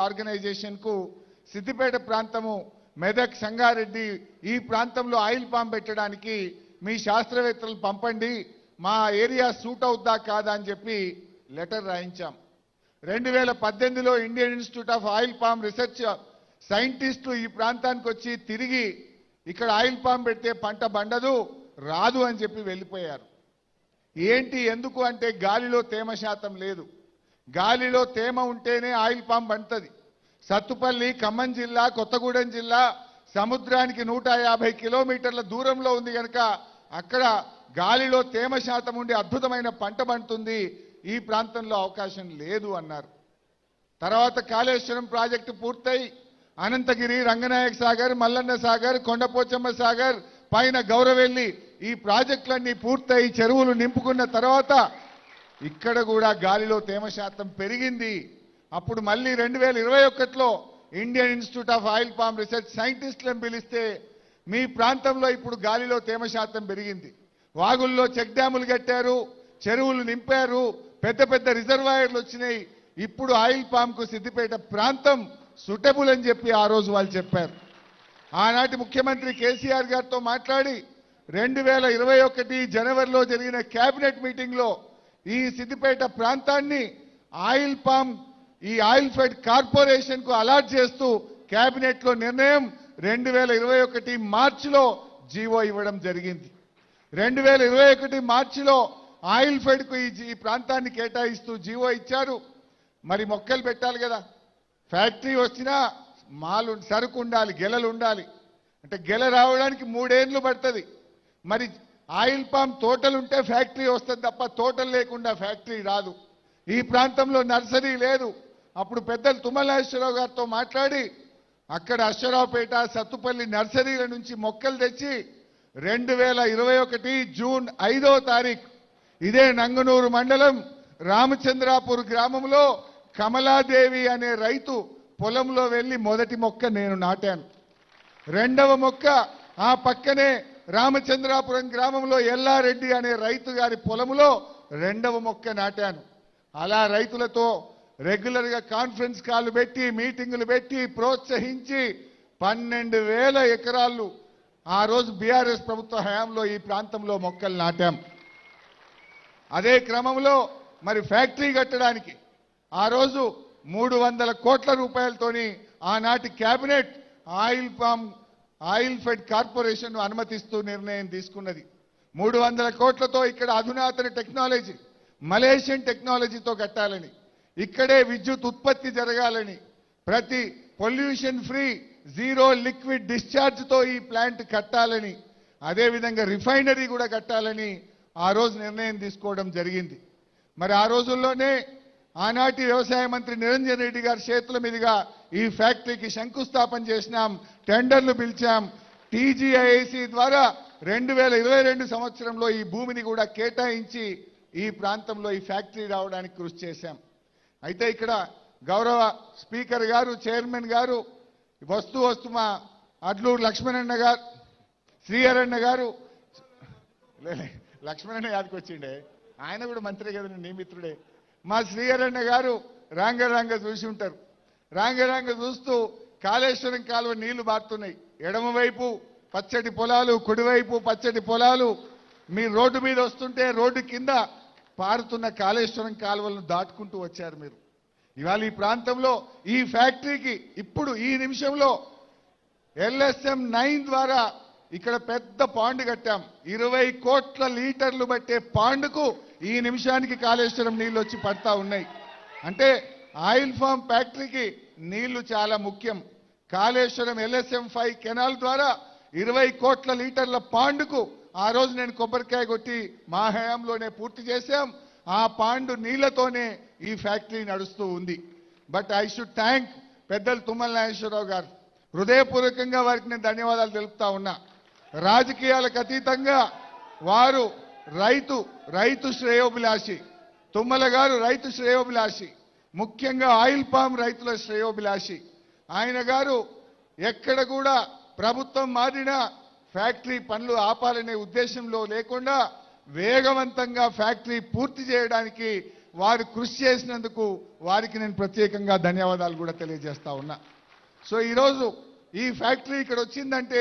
Organisation కు సిద్దిపేట ప్రాంతము మెదక్ సంగారెడ్డి ఈ ప్రాంతంలో ఆయిల్ పామ్ పెట్టడానికి మీ శాస్త్రవేత్తలు పంపండి, మా ఏరియా సూట్ అవుతా కాదా అని చెప్పి లెటర్ రాయించాం. 2018లో Indian Institute of Oil Palm Research సైంటిస్టులు ఈ ప్రాంతానికి వచ్చి తిరిగి ఇక్కడ ఆయిల్ పామ్ పెడితే పంట బండదు రాదు అని చెప్పి వెళ్ళిపోయారు. ఏంటి ఎందుకు అంటే గాలిలో తేమ శాతం లేదు. గాలిలో తేమ ఉంటేనే ఆయిల్ పామ్ పండుతుంది. సత్తుపల్లి ఖమ్మం జిల్లా కొత్తగూడెం జిల్లా సముద్రానికి 150 కిలోమీటర్ల దూరంలో ఉంది కనుక అక్కడ గాలిలో తేమ శాతం ఉండి అద్భుతమైన పంట పండుతుంది, ఈ ప్రాంతంలో అవకాశం లేదు అన్నారు. తర్వాత కాళేశ్వరం ప్రాజెక్టు పూర్తయి అనంతగిరి, రంగనాయక సాగర్, మల్లన్న సాగర్, కొండపోచమ్మ సాగర్ పైన గౌరవెల్లి ఈ ప్రాజెక్టులన్నీ పూర్తయి చెరువులు నింపుకున్న తర్వాత ఇక్కడ కూడా గాలిలో తేమ శాతం పెరిగింది. అప్పుడు మళ్ళీ 2021లో Indian Institute of Oil Palm Research సైంటిస్టులను పిలిస్తే మీ ప్రాంతంలో ఇప్పుడు గాలిలో తేమ శాతం పెరిగింది, వాగుల్లో చెక్ డ్యాములు కట్టారు, చెరువులు నింపారు, పెద్ద పెద్ద రిజర్వాయర్లు వచ్చినాయి, ఇప్పుడు ఆయిల్ పామ్ కు సిద్దిపేట ప్రాంతం సూటబుల్ అని చెప్పి ఆ రోజు వాళ్ళు చెప్పారు. ఆనాటి ముఖ్యమంత్రి కేసీఆర్ గారితో మాట్లాడి 2021 జనవరిలో జరిగిన కేబినెట్ మీటింగ్ లో ఈ సిద్దిపేట ప్రాంతాన్ని ఆయిల్ పామ్ ఈ ఆయిల్ ఫెడ్ కార్పొరేషన్ కు అలాట్ చేస్తూ కేబినెట్ లో నిర్ణయం 2021 మార్చిలో జీవో ఇవ్వడం జరిగింది. 2021 మార్చిలో ఆయిల్ ఫెడ్ కు ఈ ప్రాంతాన్ని కేటాయిస్తూ జీవో ఇచ్చారు. మరి మొక్కలు పెట్టాలి కదా, ఫ్యాక్టరీ వచ్చినా మాలు సరుకు ఉండాలి, గెలలు ఉండాలి. అంటే గెల రావడానికి 3 ఏళ్ళు పడుతుంది. మరి ఆయిల్ పామ్ తోటలుంటే ఫ్యాక్టరీ వస్తుంది తప్ప తోటలు లేకుండా ఫ్యాక్టరీ రాదు. ఈ ప్రాంతంలో నర్సరీ లేదు. అప్పుడు పెద్దలు తుమ్మల నాగేశ్వరరావు గారితో మాట్లాడి అక్కడ అశ్వరావుపేట, సత్తుపల్లి నర్సరీల నుంచి మొక్కలు తెచ్చి 2021 జూన్ 5వ తారీఖు ఇదే నంగనూరు మండలం రామచంద్రాపూర్ గ్రామంలో కమలాదేవి అనే రైతు పొలంలో వెళ్లి మొదటి మొక్క నేను నాటాను. రెండవ మొక్క ఆ పక్కనే రామచంద్రాపురం గ్రామంలో ఎల్లారెడ్డి అనే రైతు గారి పొలంలో రెండవ మొక్క నాటాను. అలా రైతులతో రెగ్యులర్ గా కాన్ఫరెన్స్ కాల్ పెట్టి మీటింగులు పెట్టి ప్రోత్సహించి 12,000 ఎకరాలు ఆ రోజు బీఆర్ఎస్ ప్రభుత్వ హయాంలో ఈ ప్రాంతంలో మొక్కలు నాటాం. అదే క్రమంలో మరి ఫ్యాక్టరీ కట్టడానికి ఆ రోజు 300 కోట్ల రూపాయలతోని ఆనాటి కేబినెట్ ఆయిల్ ఫెడ్ కార్పొరేషన్ అనుమతిస్తూ నిర్ణయం తీసుకున్నది. 300 కోట్లతో ఇక్కడ అధునాతన టెక్నాలజీ, మలేషియన్ టెక్నాలజీతో కట్టాలని, ఇక్కడే విద్యుత్ ఉత్పత్తి జరగాలని, ప్రతి pollution free zero liquid discharge తో ఈ ప్లాంట్ కట్టాలని, అదేవిధంగా రిఫైనరీ కూడా కట్టాలని ఆ రోజు నిర్ణయం తీసుకోవడం జరిగింది. మరి ఆ రోజుల్లోనే ఆనాటి వ్యవసాయ మంత్రి నిరంజన్ రెడ్డి గారి చేతుల మీదుగా ఈ ఫ్యాక్టరీకి శంకుస్థాపన చేసినాం, టెండర్లు పిలిచాం. టీజీఐఐసి ద్వారా 2022 సంవత్సరంలో ఈ భూమిని కూడా కేటాయించి ఈ ప్రాంతంలో ఈ ఫ్యాక్టరీ రావడానికి కృషి చేశాం. అయితే ఇక్కడ గౌరవ స్పీకర్ గారు, చైర్మన్ గారు వస్తూ మా అడ్లూరు లక్ష్మణన్న గారు, శ్రీహరన్న గారు, లక్ష్మణన్న యాదకి వచ్చిండే, ఆయన కూడా మంత్రి కదా, నీ మిత్రుడే. మా శ్రీహరన్న గారు రాంగ చూసి ఉంటారు. రాంగ చూస్తూ కాళేశ్వరం కాలువ నీళ్లు బారుతున్నాయి. ఎడమవైపు పచ్చటి పొలాలు, కుడివైపు పచ్చటి పొలాలు. మీ రోడ్డు మీద వస్తుంటే రోడ్డు కింద పారుతున్న కాళేశ్వరం కాలువలను దాటుకుంటూ వచ్చారు మీరు. ఇవాళ ఈ ప్రాంతంలో ఈ ఫ్యాక్టరీకి ఇప్పుడు ఈ నిమిషంలో LSM 9 ద్వారా ఇక్కడ పెద్ద పాండ్ కట్టాం. 20 కోట్ల లీటర్లు పట్టే పాండుకు ఈ నిమిషానికి కాళేశ్వరం నీళ్లు వచ్చి పడతా ఉన్నాయి. అంటే ఆయిల్ ఫామ్ ఫ్యాక్టరీకి నీళ్లు చాలా ముఖ్యం. కాళేశ్వరం LSM 5 కెనాల్ ద్వారా 20 కోట్ల లీటర్ల పాండుకు ఆ రోజు నేను కొబ్బరికాయ కొట్టి మా హయాంలోనే పూర్తి చేశాం. ఆ పాండు నీళ్లతోనే ఈ ఫ్యాక్టరీ నడుస్తూ ఉంది. బట్ ఐ షుడ్ థ్యాంక్ పెద్దలు తుమ్మల నాగేశ్వరరావు గారు, హృదయపూర్వకంగా వారికి నేను ధన్యవాదాలు తెలుపుతా ఉన్నా. రాజకీయాలకు అతీతంగా వారు రైతు శ్రేయోభిలాషి. తుమ్మల గారు రైతు శ్రేయోభిలాషి, ముఖ్యంగా ఆయిల్ పామ్ రైతుల శ్రేయోభిలాషి. ఆయన గారు ఎక్కడ కూడా ప్రభుత్వం మారినా ఫ్యాక్టరీ పనులు ఆపాలనే ఉద్దేశంలో లేకుండా వేగవంతంగా ఫ్యాక్టరీ పూర్తి చేయడానికి వారు కృషి చేసినందుకు వారికి నేను ప్రత్యేకంగా ధన్యవాదాలు కూడా తెలియజేస్తా ఉన్నా. సో ఈరోజు ఈ ఫ్యాక్టరీ ఇక్కడ వచ్చిందంటే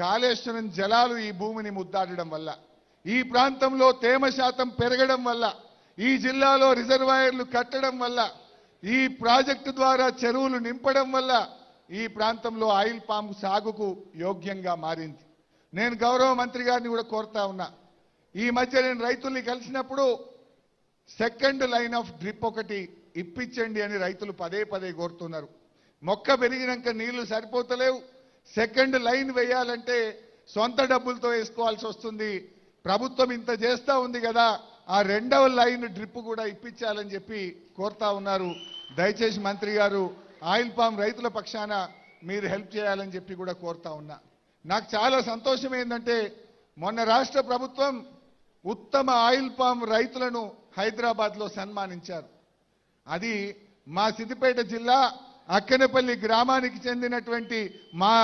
కాళేశ్వరం జలాలు ఈ భూమిని ముద్దాడడం వల్ల, ఈ ప్రాంతంలో తేమ శాతం పెరగడం వల్ల, ఈ జిల్లాలో రిజర్వాయర్లు కట్టడం వల్ల, ఈ ప్రాజెక్టు ద్వారా చెరువులు నింపడం వల్ల ఈ ప్రాంతంలో ఆయిల్ పామ్ సాగుకు యోగ్యంగా మారింది. నేను గౌరవ మంత్రి గారిని కూడా కోరుతా ఉన్నా, ఈ మధ్య నేను రైతుల్ని కలిసినప్పుడు సెకండ్ లైన్ ఆఫ్ డ్రిప్ ఒకటి ఇప్పించండి అని రైతులు పదే పదే కోరుతున్నారు. మొక్క పెరిగినాక నీళ్లు సరిపోతలేవు, సెకండ్ లైన్ వేయాలంటే సొంత డబ్బులతో వేసుకోవాల్సి వస్తుంది. ప్రభుత్వం ఇంత చేస్తా ఉంది కదా, ఆ రెండవ లైన్ డ్రిప్ కూడా ఇప్పించాలని చెప్పి కోరుతా ఉన్నారు. దయచేసి మంత్రి గారు ఆయిల్ పామ్ రైతుల పక్షాన మీరు హెల్ప్ చేయాలని చెప్పి కూడా కోరుతా ఉన్నా. నాకు చాలా సంతోషం ఏంటంటే మొన్న రాష్ట్ర ప్రభుత్వం ఉత్తమ ఆయిల్ పామ్ రైతులను హైదరాబాద్లో సన్మానించారు. అది మా సిద్దిపేట జిల్లా అక్కనపల్లి గ్రామానికి చెందినటువంటి మా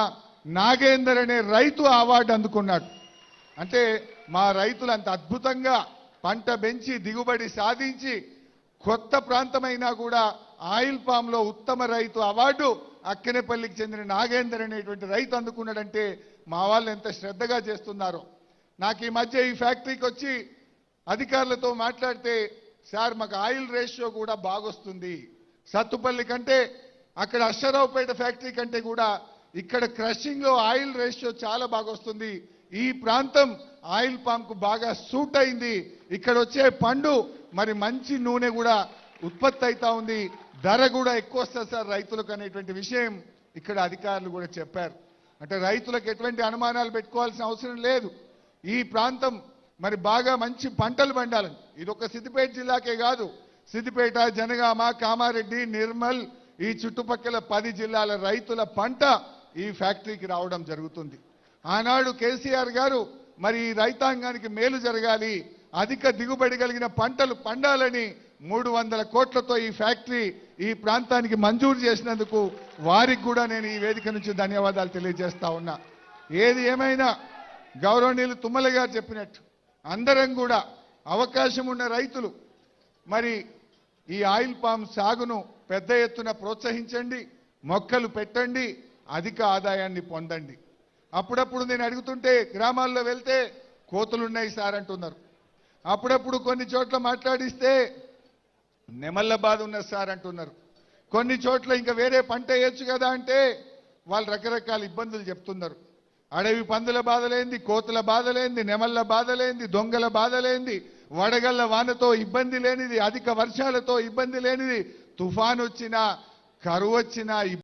నాగేందర్ అనే రైతు అవార్డు అందుకున్నాడు. అంటే మా రైతులు అంత అద్భుతంగా పంట పెంచి దిగుబడి సాధించి కొత్త ప్రాంతమైనా కూడా ఆయిల్ పామ్లో ఉత్తమ రైతు అవార్డు అక్కనేపల్లికి చెందిన నాగేందర్ అనేటువంటి రైతు అందుకున్నాడంటే మా వాళ్ళు ఎంత శ్రద్ధగా చేస్తున్నారో. నాకు ఈ మధ్య ఈ ఫ్యాక్టరీకి వచ్చి అధికారులతో మాట్లాడితే, సార్ మాకు ఆయిల్ రేషియో కూడా బాగొస్తుంది, సత్తుపల్లి కంటే అక్కడ అశ్వరావుపేట ఫ్యాక్టరీ కంటే కూడా ఇక్కడ క్రషింగ్ లో ఆయిల్ రేషియో చాలా బాగొస్తుంది, ఈ ప్రాంతం ఆయిల్ పామ్ కు బాగా సూట్ అయింది, ఇక్కడ వచ్చే పండు మరి మంచి నూనె కూడా ఉత్పత్తి అవుతా ఉంది, ధర కూడా ఎక్కువ వస్తుంది సార్ రైతులకు అనేటువంటి విషయం ఇక్కడ అధికారులు కూడా చెప్పారు. అంటే రైతులకు ఎటువంటి అనుమానాలు పెట్టుకోవాల్సిన అవసరం లేదు. ఈ ప్రాంతం మరి బాగా మంచి పంటలు పండాలని, ఇది ఒక సిద్దిపేట జిల్లాకే కాదు, సిద్దిపేట, జనగామ, కామారెడ్డి, నిర్మల్ ఈ చుట్టుపక్కల 10 జిల్లాల రైతుల పంట ఈ ఫ్యాక్టరీకి రావడం జరుగుతుంది. ఆనాడు కేసీఆర్ గారు మరి ఈ రైతాంగానికి మేలు జరగాలి, అధిక దిగుబడి కలిగిన పంటలు పండాలని 300 కోట్లతో ఈ ఫ్యాక్టరీ ఈ ప్రాంతానికి మంజూరు చేసినందుకు వారికి కూడా నేను ఈ వేదిక నుంచి ధన్యవాదాలు తెలియజేస్తా ఉన్నా. ఏది ఏమైనా గౌరవనీయులు తుమ్మల గారు చెప్పినట్టు అందరం కూడా అవకాశం ఉన్న రైతులు మరి ఈ ఆయిల్ పామ్ సాగును పెద్ద ఎత్తున ప్రోత్సహించండి, మొక్కలు పెట్టండి, అధిక ఆదాయాన్ని పొందండి. అప్పుడప్పుడు నేను అడుగుతుంటే గ్రామాల్లో వెళ్తే కోతులున్నాయి సార్ అంటున్నారు, అప్పుడప్పుడు కొన్ని చోట్ల మాట్లాడిస్తే నెమళ్ళ బాధ ఉన్నది సార్ అంటున్నారు, కొన్ని చోట్ల ఇంకా వేరే పంట వేయొచ్చు కదా అంటే వాళ్ళు రకరకాల ఇబ్బందులు చెప్తున్నారు. అడవి పందుల బాధలేంది, కోతుల బాధలేంది, నెమళ్ళ బాధలేంది, దొంగల బాధలేంది, వడగళ్ల వానతో ఇబ్బంది లేనిది, అధిక వర్షాలతో ఇబ్బంది లేనిది, తుఫాను వచ్చినా కరువు వచ్చినా